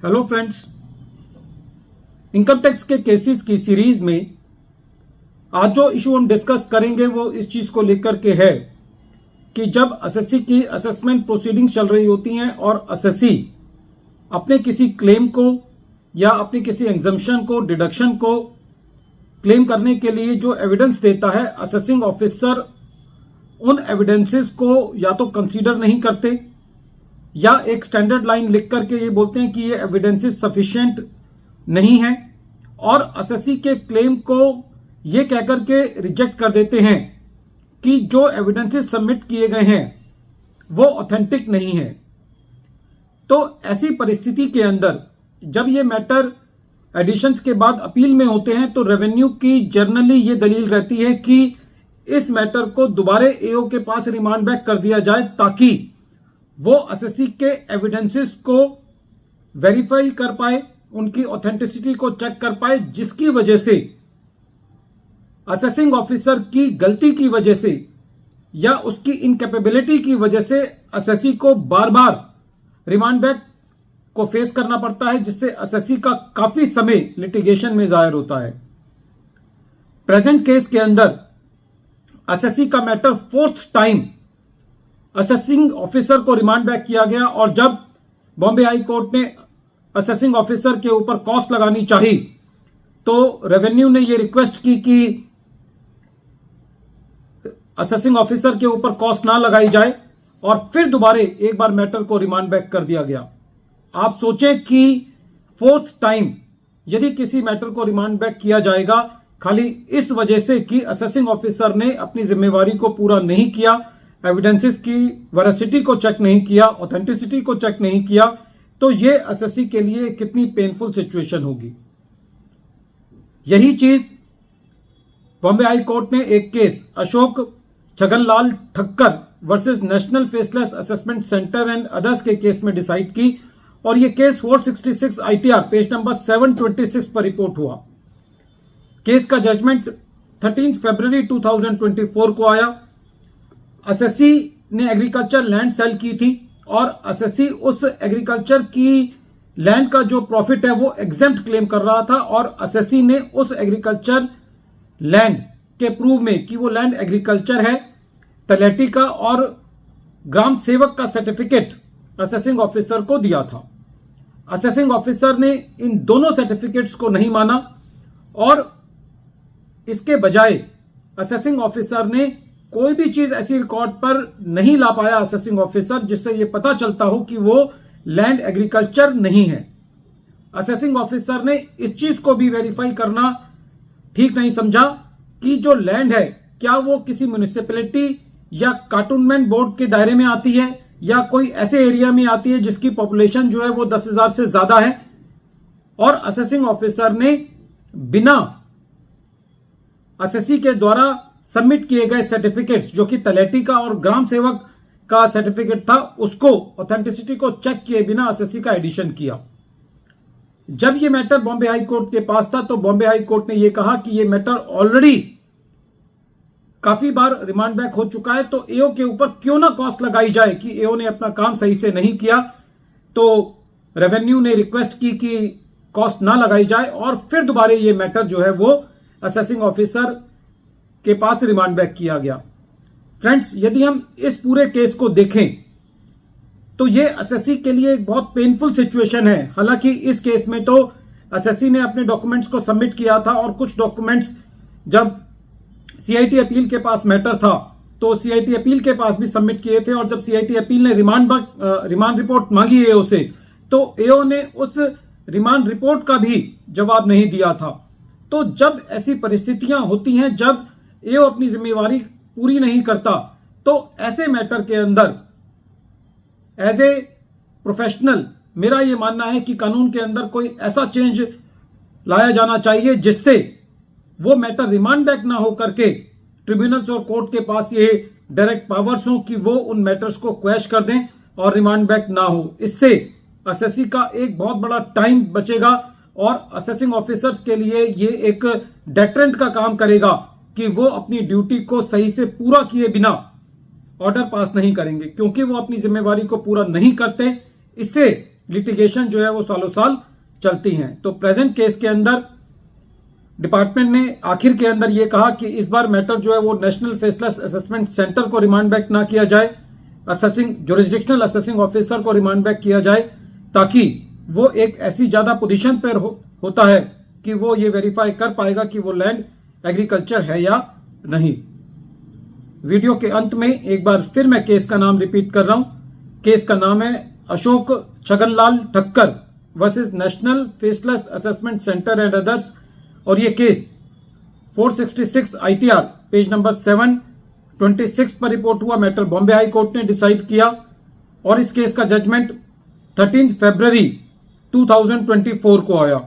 Hello friends, income tax के cases की series में आज जो इशू हम डिस्कस करेंगे वो इस चीज को लेकर के है कि जब एसएससी की असेसमेंट प्रोसीडिंग चल रही होती हैं और एसएससी अपने किसी क्लेम को या अपनी किसी एग्जम्पशन को, डिडक्शन को क्लेम करने के लिए जो एविडेंस देता है, असेसिंग ऑफिसर उन एविडेंसेस को या तो कंसीडर नहीं करते या एक स्टैंडर्ड लाइन लिख करके ये बोलते हैं कि ये एविडेंसेस सफिशिएंट नहीं है और एसएससी के क्लेम को ये कहकर के रिजेक्ट कर देते हैं कि जो एविडेंसेस सबमिट किए गए हैं वो ऑथेंटिक नहीं है। तो ऐसी परिस्थिति के अंदर जब ये मैटर एडिशंस के बाद अपील में होते हैं तो रेवेन्यू की जर्नली ये दलील रहती है कि इस मैटर को दोबारा एओ के पास रिमांड बैक कर दिया जाए ताकि वो एसएससी के एविडेंसेस को वेरीफाई कर पाए, उनकी ऑथेंटिसिटी को चेक कर पाए, जिसकी वजह से असेसिंग ऑफिसर की गलती की वजह से या उसकी इनकैपेबिलिटी की वजह से एसएससी को बार बार रिमांड बैक को फेस करना पड़ता है, जिससे एसएससी का काफी समय लिटिगेशन में जाहिर होता है। प्रेजेंट केस के अंदर एसएससी का matter fourth time assessing officer को रिमांड बैक किया गया और जब बॉम्बे हाई कोर्ट ने असेसिंग ऑफिसर के ऊपर कॉस्ट लगानी चाहिए तो रेवेन्यू ने यह रिक्वेस्ट की कि असेसिंग ऑफिसर के ऊपर कॉस्ट ना लगाई जाए और फिर दोबारा एक बार मैटर को रिमांड बैक कर दिया गया। आप सोचें कि फोर्थ टाइम यदि किसी मैटर को रिमांड बैक किया जाएगा खाली इस वजह से कि असेसिंग ऑफिसर ने अपनी जिम्मेवारी को पूरा नहीं किया, एविडेंसेस की वेरासिटी को चेक नहीं किया, ऑथेंटिसिटी को चेक नहीं किया, तो ये एसएससी के लिए कितनी पेनफुल सिचुएशन होगी। यही चीज बॉम्बे हाई कोर्ट ने एक case Ashok Chhaganlal Thakkar versus national faceless assessment centre and others के केस में डिसाइड की और ये केस 466 आईटीआर पेज नंबर 726 पर रिपोर्ट हुआ। केस का जजमेंट 13 फरवरी 2024 को आया। एसएससी ने एग्रीकल्चर लैंड सेल की थी और एसएससी उस एग्रीकल्चर की लैंड का जो प्रॉफिट है वो एग्जेम्प्ट क्लेम कर रहा था और एसएससी ने उस एग्रीकल्चर लैंड के प्रूव में कि वो लैंड एग्रीकल्चर है, तलेटी का और ग्राम सेवक का सर्टिफिकेट असेसिंग ऑफिसर को दिया था। असेसिंग ऑफिसर ने इन दोनों सर्टिफिकेट्स को नहीं माना और इसके बजाय असेसिंग ऑफिसर ने कोई भी चीज ऐसी रिकॉर्ड पर नहीं ला पाया असेसिंग ऑफिसर जिससे यह पता चलता हो कि वो लैंड एग्रीकल्चर नहीं है। असेसिंग ऑफिसर ने इस चीज को भी वेरीफाई करना ठीक नहीं समझा कि जो लैंड है क्या वो किसी म्युनिसिपैलिटी या कैंटोनमेंट बोर्ड के दायरे में आती है या कोई ऐसे एरिया में आती है जिसकी पॉपुलेशन जो है वो 10,000 से ज्यादा है। और असेसिंग ऑफिसर ने बिना एसएससी के द्वारा सबमिट किए गए सर्टिफिकेट्स जो कि तलेटी का और ग्राम सेवक का सर्टिफिकेट था उसको ऑथेंटिसिटी को चेक किए बिना एसएससी का एडिशन किया। जब यह मैटर बॉम्बे हाई कोर्ट के पास था तो बॉम्बे हाई कोर्ट ने यह कहा कि यह मैटर ऑलरेडी काफी बार रिमांड बैक हो चुका है तो एओ के ऊपर क्यों ना कॉस्ट लगाई जाए कि एओ ने अपना काम सही से नहीं किया। तो रेवेन्यू ने रिक्वेस्ट की कि कॉस्ट ना लगाई जाए और फिर दोबारा यह मैटर जो है वो असेसिंग ऑफिसर के पास रिमांड बैक किया गया। फ्रेंड्स, यदि हम इस पूरे केस को देखें तो ये एसएससी के लिए एक बहुत पेनफुल सिचुएशन है। हालांकि इस केस में तो एसएससी ने अपने डॉक्यूमेंट्स को सबमिट किया था और कुछ डॉक्यूमेंट्स जब सीआईटी अपील के पास मैटर था तो सीआईटी अपील के पास भी सबमिट किए थे और जब सीआईटी अपील ने रिमांड रिपोर्ट मांगी एओ से तो एओ ने उस रिमांड रिपोर्ट का भी जवाब नहीं दिया था। तो जब ऐसी परिस्थितियां होती हैं, जब एओ अपनी जिम्मेवारी पूरी नहीं करता तो ऐसे मैटर के अंदर एज ए प्रोफेशनल मेरा यह मानना है कि कानून के अंदर कोई ऐसा चेंज लाया जाना चाहिए जिससे वो मैटर रिमांड बैक ना हो करके ट्रिब्यूनल्स और कोर्ट के पास ये डायरेक्ट पावर्स हो कि वो उन मैटर्स को क्वैश कर दें और रिमांड बैक ना हो। इससे एसएससी का एक बहुत बड़ा टाइम बचेगा और असेसिंग ऑफिसर्स के लिए ये एक डेटरेंट का काम करेगा कि वो अपनी ड्यूटी को सही से पूरा किए बिना ऑर्डर पास नहीं करेंगे, क्योंकि वो अपनी जिम्मेवारी को पूरा नहीं करते। इससे लिटिगेशन जो है वो सालों साल चलती हैं। तो प्रेजेंट केस के अंदर डिपार्टमेंट ने आखिर के अंदर ये कहा कि इस बार मैटर जो है वो नेशनल फेसलेस असेसमेंट सेंटर को रिमांड बैक ना किया जाए, असेसिंग जुरिस्डिक्शनल असेसिंग ऑफिसर को रिमांड बैक किया जाए, ताकि वो एक ऐसी ज्यादा पोजीशन पर होता है कि वो ये वेरीफाई कर पाएगा कि वो लैंड एग्रीकल्चर है या नहीं। वीडियो के अंत में एक बार फिर मैं केस का नाम रिपीट कर रहा हूं। केस का नाम है Ashok Chhaganlal Thakkar versus national faceless assessment centre and others, और ये केस 466 ITR पेज नंबर 726 पर रिपोर्ट हुआ। मैटर बॉम्बे हाई कोर्ट ने डिसाइड किया और इस केस का जजमेंट 13 फरवरी 2024 को आया।